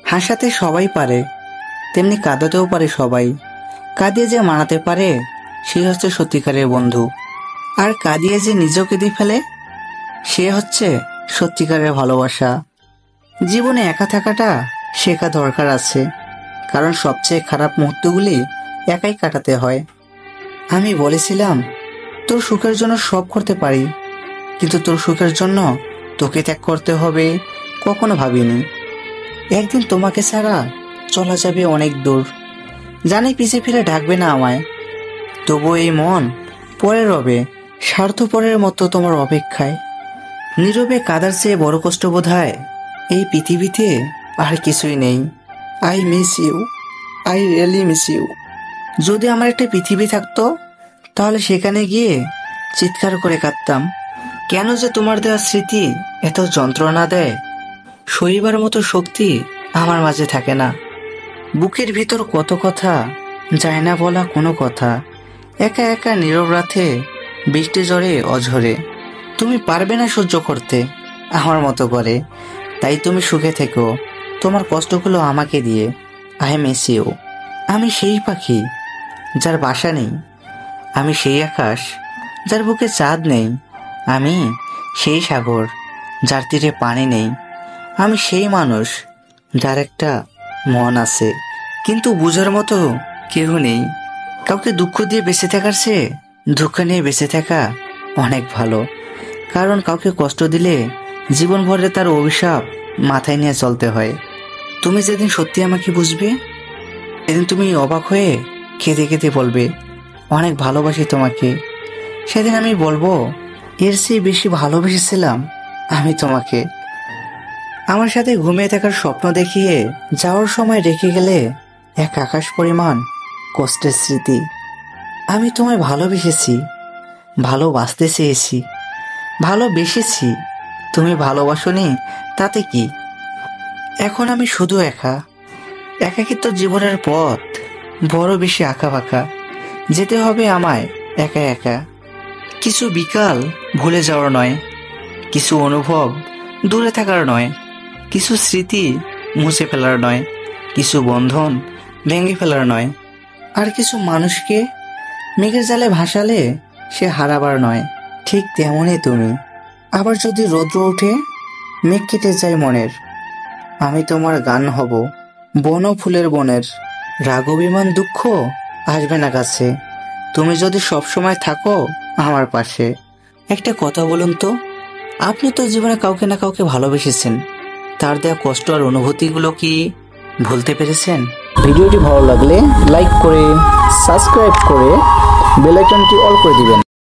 হাসাতে সবাই পারে, তেমনি কাঁদাতেও পারে সবাই। কাঁদিয়ে যে মানাতে পারে সে হচ্ছে সত্যিকারের বন্ধু, আর কাঁদিয়ে যে নিজেও কেঁদে ফেলে সে হচ্ছে সত্যিকারের ভালোবাসা। জীবনে একা থাকাটা শেখা দরকার আছে, কারণ সবচেয়ে খারাপ মুহূর্তগুলি একাই কাটাতে হয়। আমি বলেছিলাম তোর সুখের জন্য সব করতে পারি, কিন্তু তোর সুখের জন্য তোকে ত্যাগ করতে হবে কখনো ভাবিনি। একদিন তোমাকে ছাড়া চলা যাবে অনেক দূর, জানি পিছে ফিরে ডাকবে না আমায়, তবু এই মন পড়ে রবে স্বার্থপরের মতো তোমার অপেক্ষায়। নীরবে কাদার চেয়ে বড় কষ্ট বোধ হয় এই পৃথিবীতে আর কিছুই নেই। I miss you, I really miss you. যদি আমার একটা পৃথিবী থাকতো তাহলে সেখানে গিয়ে চিৎকার করে কাঁদতাম। কেন যে তোমার দেওয়া স্মৃতি এত যন্ত্রণা দেয়, সইবার মতো শক্তি আমার মাঝে থাকে না। বুকের ভিতর কত কথা যায় না বলা কোনো কথা, একা একা নীরব রাতে বৃষ্টি ঝরে অঝরে। তুমি পারবে না সহ্য করতে আমার মতো করে, তাই তুমি সুখে থেকো তোমার কষ্টগুলো আমাকে দিয়ে। I miss you. আমি সেই পাখি যার বাসা নেই, আমি সেই আকাশ যার বুকে চাঁদ নেই, আমি সেই সাগর যার তীরে পানি নেই, আমি সেই মানুষ যার একটা মন আছে কিন্তু বুঝার মতো কেউ নেই। কাউকে দুঃখ দিয়ে বেঁচে থাকার চেয়ে দুঃখ নিয়ে বেঁচে থাকা অনেক ভালো, কারণ কাউকে কষ্ট দিলে জীবন ভরে তার অভিশাপ মাথায় নিয়ে চলতে হয়। তুমি যেদিন সত্যি আমাকে বুঝবে সেদিন তুমি অবাক হয়ে কেঁদে কেঁদে বলবে অনেক ভালোবাসি তোমাকে। সেদিন আমি বলবো এর চেয়ে বেশি ভালোবেসেছিলাম আমি তোমাকে। আমার সাথে ঘুমিয়ে থাকার স্বপ্ন দেখিয়ে যাওয়ার সময় রেখে গেলে এক আকাশ পরিমাণ কষ্টের স্মৃতি। আমি তোমায় ভালোবেসেছি, ভালোবাসতে চেয়েছি, ভালোবেসেছি, তুমি ভালোবাসোনি তাতে কি। এখন আমি শুধু একা, একাকিত্ব জীবনের পথ বড় বেশি আঁকা বাঁকা, যেতে হবে আমায় একা একা। কিছু বিকাল ভুলে যাওয়ার নয়, কিছু অনুভব দূরে থাকার নয়, কিছু স্মৃতি মুছে ফেলার নয়, কিছু বন্ধন ভেঙে ফেলার নয়, আর কিছু মানুষকে মেঘের জালে ভাসালে সে হারাবার নয়। ঠিক তেমনই তুমি। আবার যদি রৌদ্র ওঠে মেঘ কেটে যায় মনের, আমি তোমার গান হব বন ফুলের বনের। রাগ অভিমান দুঃখ আসবে না কাছে, তুমি যদি সবসময় থাকো আমার পাশে। একটা কথা বলুন তো, আপনি তো জীবনে কাউকে না কাউকে ভালোবেসেছেন, তার দেওয়া কষ্ট আর অনুভূতিগুলো কি ভুলতে পেরেছেন? ভিডিওটি ভালো লাগলে লাইক করে সাবস্ক্রাইব করে বেল আইকনটি অল করে দিবেন।